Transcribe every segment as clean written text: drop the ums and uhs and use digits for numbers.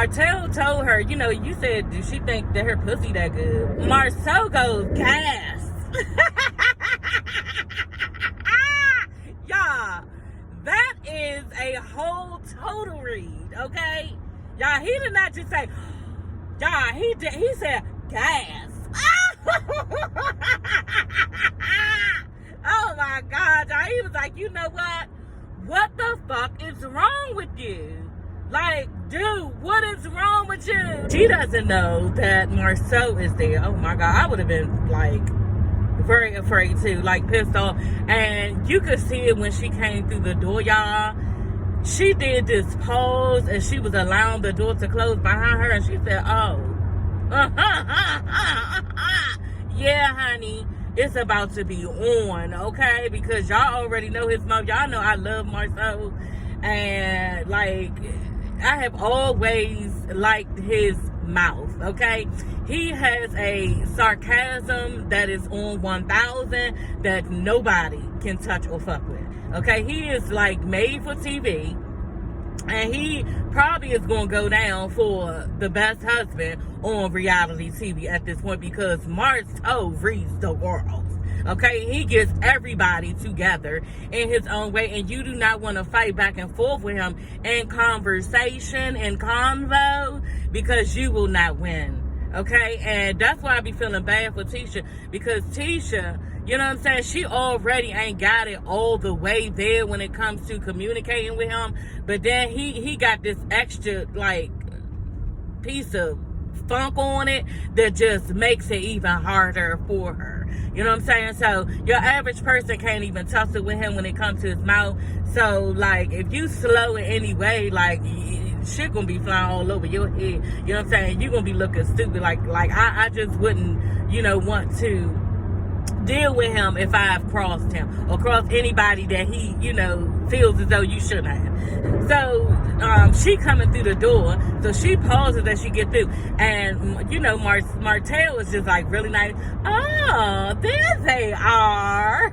Martel told her, you know, you said, did she think that her pussy that good? Marsau goes, gas. Y'all, that is a whole total read, okay? Y'all, he did not just say, y'all, he said, gas. Oh my God, y'all, he was like, you know what? What the fuck is wrong with you? Like, dude, what is wrong with you? She doesn't know that Marsau is there. Oh my God, I would have been like very afraid too, like pissed off. And you could see it when she came through the door, y'all. She did this pause and she was allowing the door to close behind her, and she said, oh, yeah, honey, it's about to be on, okay? Because y'all already know his mouth. Y'all know I love Marsau, and like, I have always liked his mouth, okay? He has a sarcasm that is on 1,000 that nobody can touch or fuck with, okay? He is like made for TV, and he probably is going to go down for the best husband on reality TV at this point, because Marsau reads the world. Okay, he gets everybody together in his own way, and you do not want to fight back and forth with him in conversation and convo, because you will not win. Okay, and that's why I be feeling bad for Tisha, because Tisha, you know what I'm saying, she already ain't got it all the way there when it comes to communicating with him, but then he got this extra like piece of funk on it that just makes it even harder for her. You know what I'm saying? So your average person can't even tussle with him when it comes to his mouth. So like, if you slow in any way, like, shit gonna be flying all over your head. You know what I'm saying? You gonna be looking stupid. Like I just wouldn't, you know, want to deal with him if I've crossed him or crossed anybody that he, you know, feels as though you shouldn't have. So she coming through the door, so she pauses as she get through, and you know, Martel is just like really nice. Oh, there they are.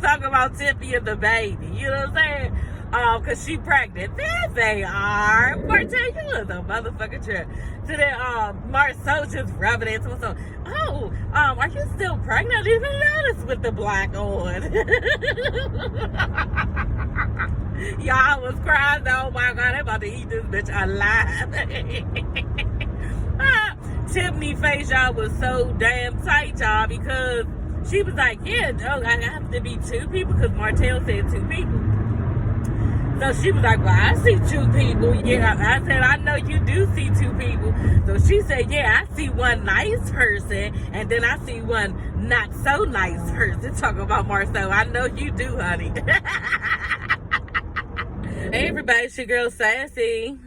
Talking about Tiffy and the baby, you know what I'm saying? Cause she pregnant. There they are. Martel, you was a motherfucking trip. So then Marsau just rubbing into himself. Oh, are you still pregnant? I didn't even notice with the black on. Y'all was crying. Oh my God, I'm about to eat this bitch alive. Tiffany face, y'all, was so damn tight, y'all, because she was like, yeah, I have to be two people, because Martel said two people. So she was like, well, I see two people. Yeah, I said, I know you do see two people. So she said, yeah, I see one nice person, and then I see one not so nice person. Talking about Marsau. I know you do, honey. Hey, everybody, it's your girl, Sassy.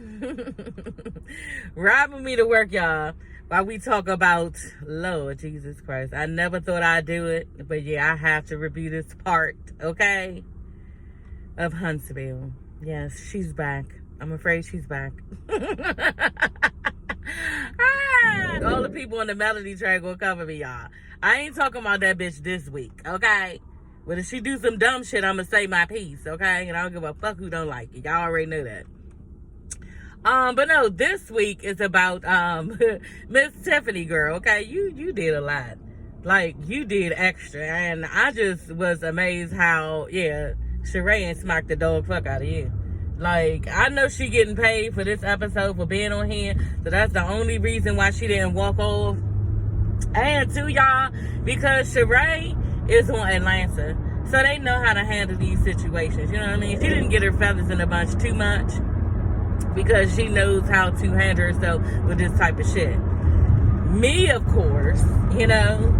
Ride with me to work, y'all, while we talk about Lord Jesus Christ. I never thought I'd do it, but yeah, I have to review this part, okay, of Huntsville. Yes, she's back. I'm afraid she's back. All the people on the melody track will cover me, y'all. I ain't talking about that bitch this week, okay? But if she do some dumb shit, I'm gonna say my piece, okay? And I don't give a fuck who don't like it. Y'all already know that. But no, this week is about Miss Tiffany, girl, okay? You did a lot. Like, you did extra. And I just was amazed how, yeah, Sheree and smacked the dog fuck out of you. Like, I know she getting paid for this episode for being on here, so that's the only reason why she didn't walk off. And too, y'all, because Sheree is on Atlanta, so they know how to handle these situations. You know what I mean? She didn't get her feathers in a bunch too much, because she knows how to handle herself with this type of shit. Me, of course, you know,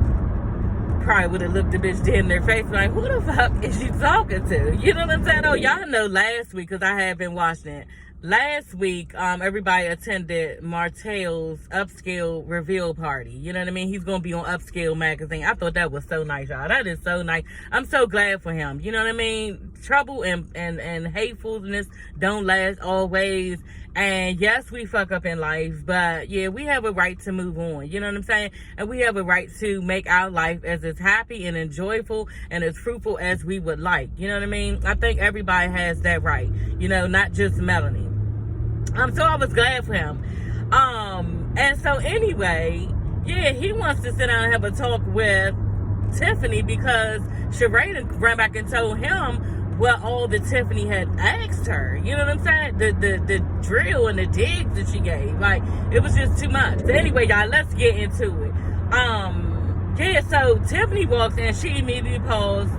probably would have looked the bitch dead in their face like, who the fuck is she talking to? You know what I'm saying? Oh, y'all know last week, because I have been watching it. Last week, everybody attended Martel's Upscale reveal party. You know what I mean? He's going to be on Upscale magazine. I thought that was so nice, y'all. That is so nice. I'm so glad for him. You know what I mean? Trouble and hatefulness don't last always. And yes, we fuck up in life, but yeah, we have a right to move on. You know what I'm saying? And we have a right to make our life as happy and enjoyable and as fruitful as we would like. You know what I mean? I think everybody has that right. You know, not just Melanie. So I was glad for him. And so anyway, yeah, he wants to sit down and have a talk with Tiffany because Sheree ran back and told him what all that Tiffany had asked her. You know what I'm saying? The drill and the digs that she gave. Like, it was just too much. So anyway, y'all, let's get into it. Yeah, so Tiffany walks in, she immediately pauses,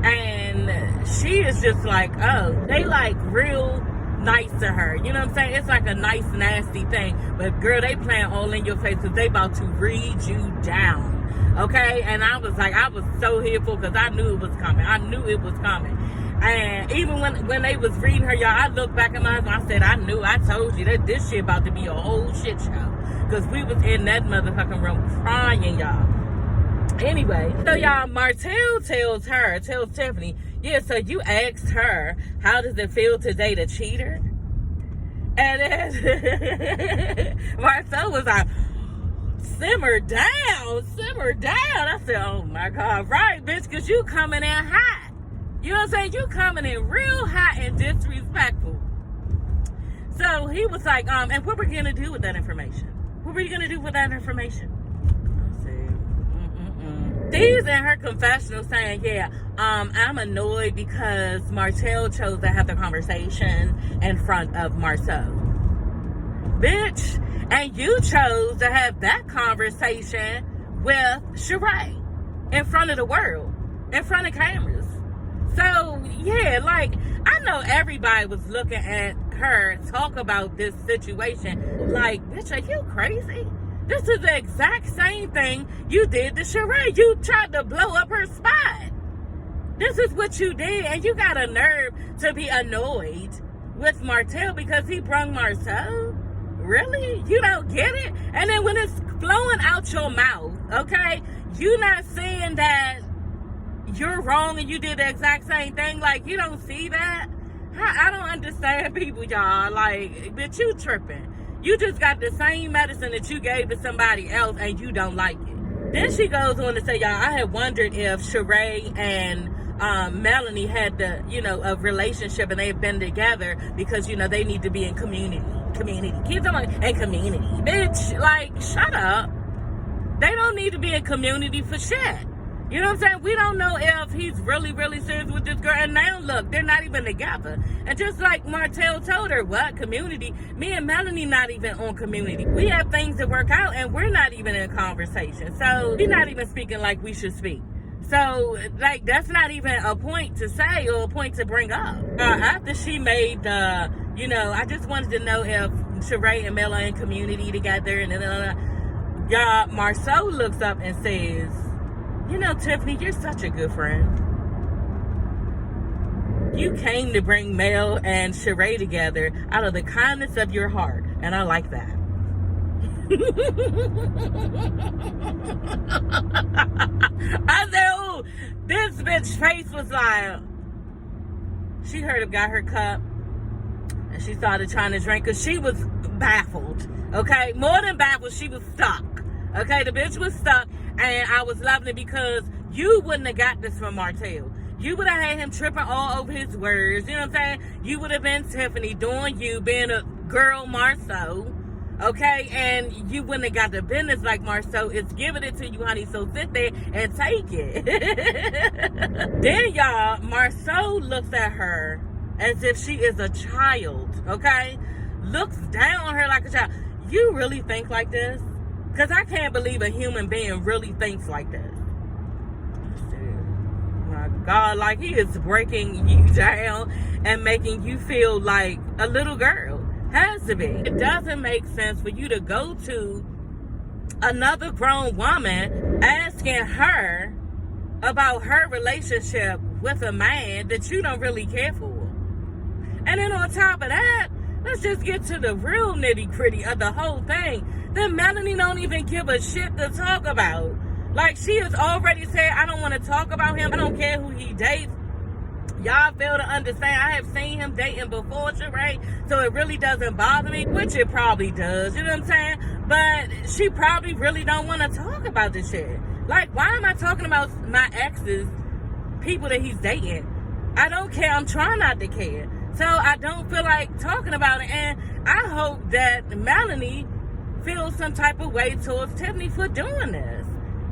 and she is just like, oh, they like real nice to her. You know what I'm saying? It's like a nice, nasty thing. But girl, they playing all in your face because they about to read you down. Okay? And I was like, I was so fearful because I knew it was coming. And even when they was reading her, y'all, I looked back at my husband. I said, I told you that this shit about to be a whole shit show. Because we was in that motherfucking room crying, y'all. Anyway, so y'all, Martel tells Tiffany, yeah, so you asked her, how does it feel to date a cheater? And then Marsau was like, simmer down. I said, oh my God, right, bitch, because you coming in hot. You know what I'm saying? You coming in real hot and disrespectful. So he was like, and what were you going to do with that information? What were you going to do with that information? She's in her confessional saying, yeah, I'm annoyed because Martel chose to have the conversation in front of Marsau. Bitch, and you chose to have that conversation with Sheree in front of the world, in front of cameras. So, yeah, like, I know everybody was looking at her talk about this situation like, bitch, are you crazy? This is the exact same thing you did to Sheree. You tried to blow up her spot. This is what you did, and you got a nerve to be annoyed with Martel because he brung Marsau? Really? You don't get it? And then when it's flowing out your mouth, okay, you not saying that you're wrong and you did the exact same thing. Like, you don't see that? I don't understand people, y'all. Like, bitch, you tripping. You just got the same medicine that you gave to somebody else and you don't like it. Then she goes on to say, y'all, I had wondered if Sheree and Melanie had a relationship and they've been together because, they need to be in community. Keep them in community. Bitch, like, shut up. They don't need to be in community for shit. You know what I'm saying? We don't know if he's really, really serious with this girl. And now, look, they're not even together. And just like Martel told her, what? Community? Me and Melanie not even on community. We have things to work out, and we're not even in conversation. So, she's not even speaking like we should speak. So, like, that's not even a point to say or a point to bring up. After she made the, I just wanted to know if Sheree and Mel are in community together. And y'all, Marsau looks up and says, Tiffany, you're such a good friend. You came to bring Mel and Sheree together out of the kindness of your heart, and I like that. I said, oh, this bitch face was like, she heard him got her cup, and she started trying to drink, because she was baffled, okay? More than baffled, she was stuck, okay? The bitch was stuck. And I was loving it because you wouldn't have got this from Martel. You would have had him tripping all over his words. You know what I'm saying? You would have been Tiffany doing you, being a girl Marsau. Okay? And you wouldn't have got the business like Marsau is giving it to you, honey. So sit there and take it. Then, y'all, Marsau looks at her as if she is a child. Okay? Looks down on her like a child. You really think like this? Because I can't believe a human being really thinks like that. My God, like he is breaking you down and making you feel like a little girl. Has to be. It doesn't make sense for you to go to another grown woman asking her about her relationship with a man that you don't really care for. And then on top of that, let's just get to the real nitty-gritty of the whole thing. Then Melanie don't even give a shit to talk about. Like, she has already said, I don't want to talk about him. I don't care who he dates. Y'all fail to understand. I have seen him dating before, Sheree, so it really doesn't bother me, which it probably does. You know what I'm saying? But she probably really don't want to talk about this shit. Like, why am I talking about my exes, people that he's dating? I don't care. I'm trying not to care. So I don't feel like talking about it. And I hope that Melanie feels some type of way towards Tiffany for doing this.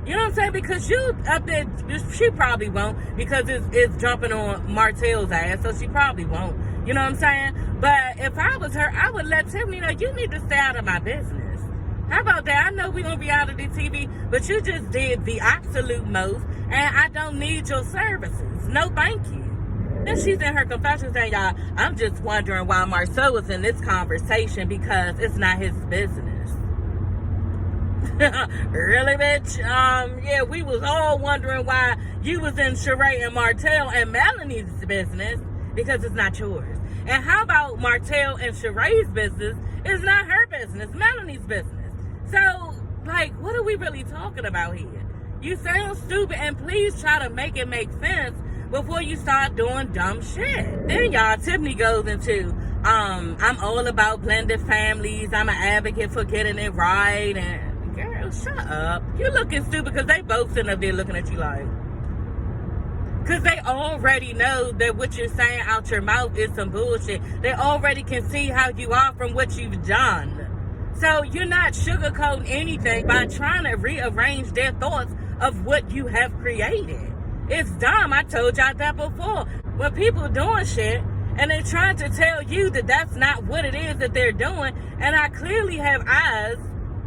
You know what I'm saying? Because you up there, she probably won't, because it's jumping on Martel's ass, so she probably won't. You know what I'm saying? But if I was her, I would let Tiffany know, you need to stay out of my business. How about that? I know we on reality TV, but you just did the absolute most, and I don't need your services. No, thank you. Then she's in her confession saying, y'all, I'm just wondering why Marsau was in this conversation, because it's not his business. Really, bitch? Yeah, we was all wondering why you was in Sheree and Martel and Melanie's business, because it's not yours. And how about Martel and Sheree's business is not her business, Melanie's business? So, like, what are we really talking about here? You sound stupid, and please try to make it make sense before you start doing dumb shit. Then, y'all, Tiffany goes into, I'm all about blended families. I'm an advocate for getting it right. And, girl, shut up. You looking stupid because they both sitting up there looking at you like. Because they already know that what you're saying out your mouth is some bullshit. They already can see how you are from what you've done. So you're not sugarcoating anything by trying to rearrange their thoughts of what you have created. It's dumb. I told y'all that before. When people doing shit and they're trying to tell you that that's not what it is that they're doing, and I clearly have eyes,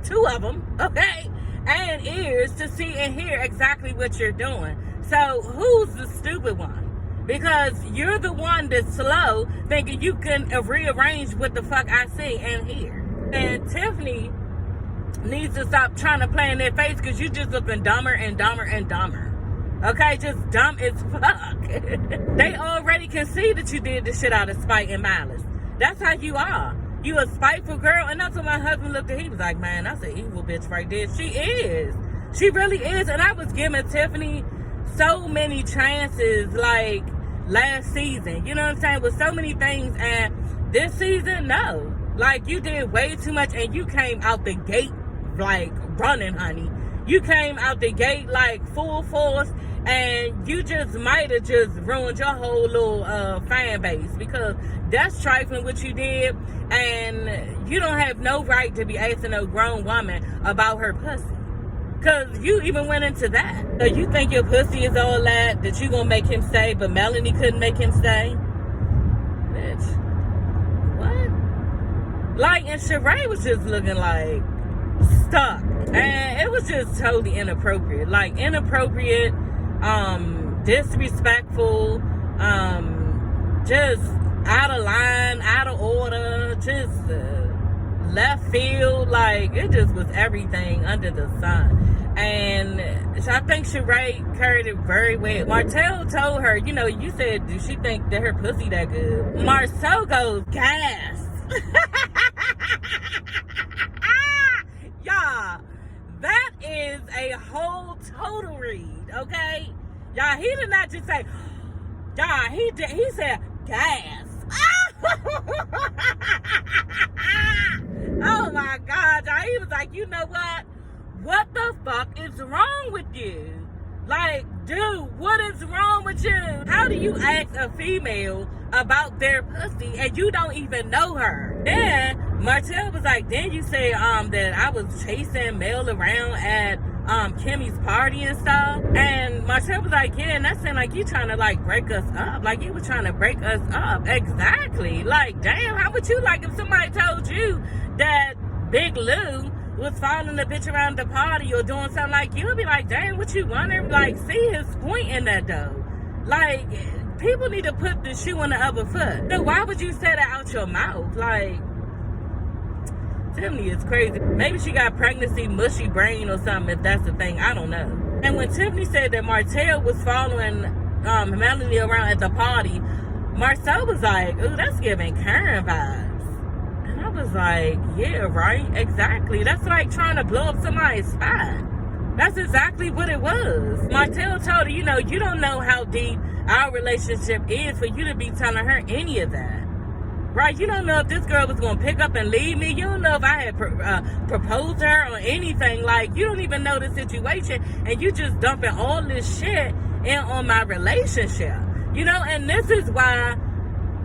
2 of them, okay, and ears to see and hear exactly what you're doing. So who's the stupid one? Because you're the one that's slow, thinking you can rearrange what the fuck I see and hear. And Tiffany needs to stop trying to play in their face, because you just looking dumber and dumber and dumber. Okay, just dumb as fuck. They already can see that you did this shit out of spite and malice. That's how you are. You a spiteful girl. And that's what my husband looked at. He was like, man, that's an evil bitch right there. She is. She really is. And I was giving Tiffany so many chances, like last season. You know what I'm saying? With so many things. And this season, no. Like, you did way too much, and you came out the gate, like, running, honey. You came out the gate, like, full force, and you just might have just ruined your whole little fan base, because that's trifling what you did, and you don't have no right to be asking a grown woman about her pussy, because you even went into that. So you think your pussy is all that you gonna make him stay, but Melanie couldn't make him stay? Bitch. Like, and Sheree was just looking like stuck. And it was just totally inappropriate. Like, inappropriate, disrespectful, just out of line, out of order, just left field. Like, it just was everything under the sun. And so I think Sheree carried it very well. Martel told her, you know, you said, do she think that her pussy that good? Marsau goes, gas. Y'all, that is a whole total read, okay? Y'all, he did not just say, y'all, he said gas. Oh my God, y'all, he was like, you know what the fuck is wrong with you? Like, dude, what is wrong with you? How do you ask a female about their pussy and you don't even know her? Then Martel was like, then you say that I was chasing Mel around at Kimmy's party and stuff. And Martel was like, yeah, and that sounded like you trying to like break us up. Like you were trying to break us up. Exactly. Like, damn, how would you like if somebody told you that Big Lou was following the bitch around the party or doing something? Like, you'll be like, damn, what you wondering? Like, see his point in that though. Like, people need to put the shoe on the other foot. So why would you say that out your mouth? Like, Tiffany is crazy. Maybe she got pregnancy mushy brain or something, if that's the thing. I don't know. And when Tiffany said that Martel was following Melanie around at the party, Marsau was like, ooh, that's giving Karen vibes. And I was like, yeah, right? Exactly. That's like trying to blow up somebody's spot. That's exactly what it was. Martel told her, you know, you don't know how deep our relationship is for you to be telling her any of that. Right? You don't know if this girl was going to pick up and leave me. You don't know if I had proposed her or anything. Like, you don't even know the situation. And you just dumping all this shit in on my relationship. You know, and this is why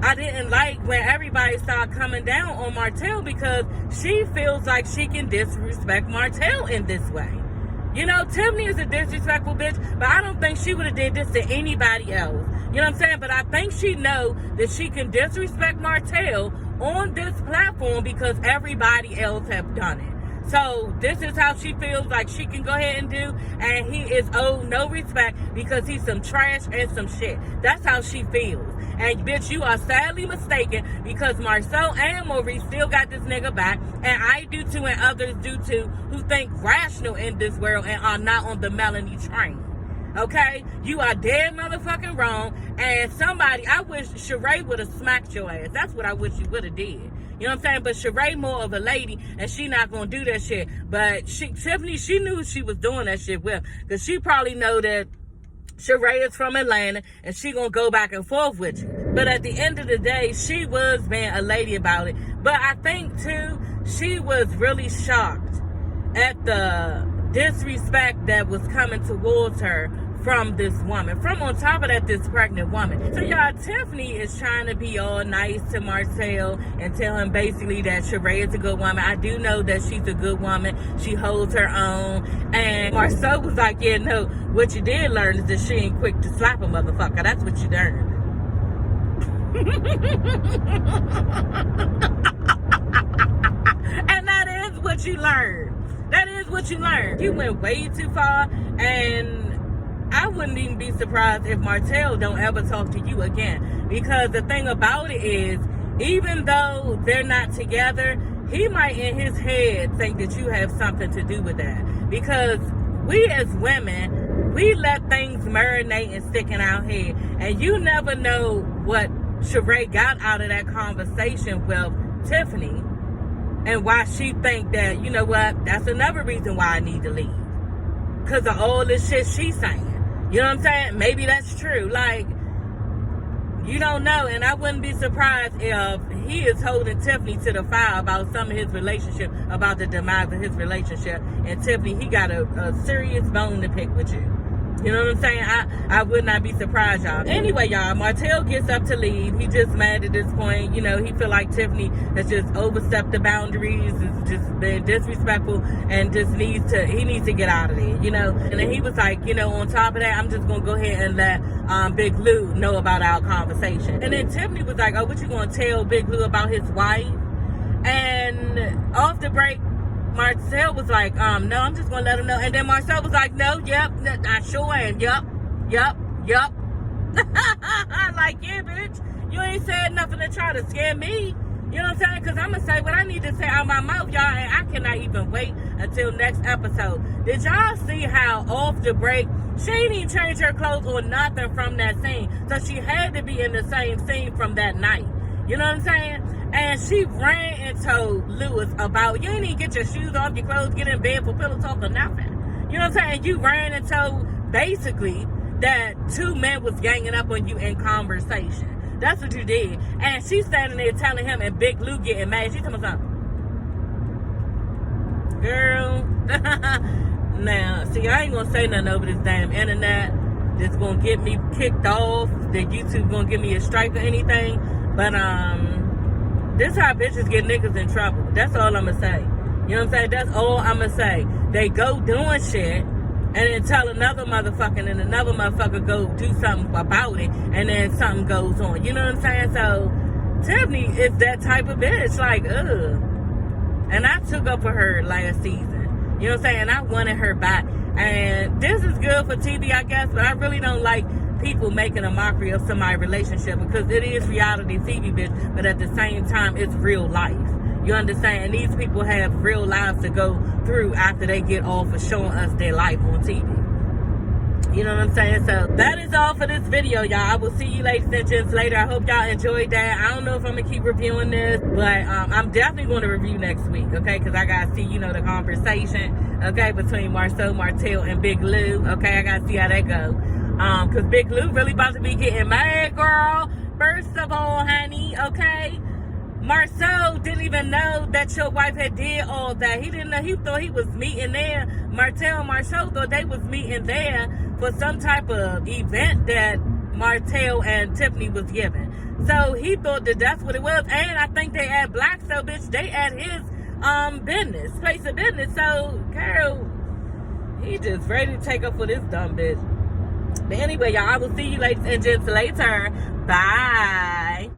I didn't like when everybody started coming down on Martel because she feels like she can disrespect Martel in this way. You know, Tiffany is a disrespectful bitch, but I don't think she would have did this to anybody else. You know what I'm saying? But I think she know that she can disrespect Martel on this platform because everybody else have done it. So this is how she feels like she can go ahead and do, and he is owed no respect because he's some trash and some shit. That's how she feels. And bitch, you are sadly mistaken because Marsau and Maurice still got this nigga back, and I do too, and others do too, who think rational in this world and are not on the Melanie train. Okay? You are dead motherfucking wrong, and somebody, I wish Sheree would have smacked your ass. That's what I wish you would have did. You know what I'm saying? But Sheree more of a lady, and she not gonna do that shit. But Tiffany, she knew she was doing that shit with, because she probably know that Sheree is from Atlanta, and she gonna go back and forth with you. But at the end of the day, she was being a lady about it. But I think, too, she was really shocked at the disrespect that was coming towards her from this woman. From on top of that, this pregnant woman. So y'all, Tiffany is trying to be all nice to Martel and tell him basically that Sheree is a good woman. I do know that she's a good woman. She holds her own. And Marsau was like, yeah, no, what you did learn is that she ain't quick to slap a motherfucker. That's what you learned. And that is what you learned. That is what you learned. You went way too far, and I wouldn't even be surprised if Martel don't ever talk to you again. Because the thing about it is, even though they're not together, he might in his head think that you have something to do with that. Because we as women, we let things marinate and stick in our head. And you never know what Sheree got out of that conversation with Tiffany. And why she think that, you know what, that's another reason why I need to leave. Because of all this shit she's saying. You know what I'm saying? Maybe that's true. Like, you don't know. And I wouldn't be surprised if he is holding Tiffany to the fire about some of his relationship, about the demise of his relationship. And Tiffany, he got a serious bone to pick with you. You know what I'm saying? I would not be surprised, y'all. Anyway, y'all, Martel gets up to leave. He just mad at this point. You know, he feel like Tiffany has just overstepped the boundaries, has just been disrespectful, and just needs to get out of there, you know? And then he was like, you know, on top of that, I'm just going to go ahead and let Big Lou know about our conversation. And then Tiffany was like, oh, what you going to tell Big Lou about his wife? And off the break, Martel was like, no, I'm just going to let him know. And then Marcel was like, no, yep, I sure am. Yup. Like, yeah, bitch, you ain't said nothing to try to scare me. You know what I'm saying? Because I'm going to say what I need to say out of my mouth, y'all, and I cannot even wait until next episode. Did y'all see how off the break, she didn't even change her clothes or nothing from that scene. So she had to be in the same scene from that night. You know what I'm saying? And she ran and told Lewis about, you ain't even get your shoes off, your clothes, get in bed for pillow talk or nothing. You know what I'm saying? You ran and told, basically, that two men was ganging up on you in conversation. That's what you did. And she's standing there telling him, and Big Lou getting mad. She's talking about something. Girl. Now, see, I ain't going to say nothing over this damn internet that's going to get me kicked off, that YouTube going to give me a strike or anything. But, this how bitches get niggas in trouble. That's all I'm going to say. You know what I'm saying? That's all I'm going to say. They go doing shit and then tell another motherfucker and another motherfucker go do something about it and then something goes on. You know what I'm saying? So, Tiffany is that type of bitch. Like, ugh. And I took up for her last season. You know what I'm saying? I wanted her back. And this is good for TV, I guess, but I really don't like people making a mockery of somebody's relationship because it is reality TV, bitch, but at the same time, it's real life. You understand? And these people have real lives to go through after they get off of showing us their life on TV. You know what I'm saying? So that is all for this video, y'all. I will see you ladies and gents later. I hope y'all enjoyed that. I don't know if I'm going to keep reviewing this, but I'm definitely going to review next week, okay? Because I got to see, you know, the conversation, okay, between Marsau, Martel, and Big Lou, okay? I got to see how that goes. Because Big Lou really about to be getting mad, girl. First of all, honey, okay? Marsau didn't even know that your wife had did all that. He didn't know. He thought he was meeting there. Martel and Marsau thought they was meeting there for some type of event that Martel and Tiffany was giving. So he thought that that's what it was. And I think they at Black, so bitch, they at his business, place of business. So Carol, he just ready to take up for this dumb bitch. But anyway, y'all, I will see you ladies and gents later. Bye.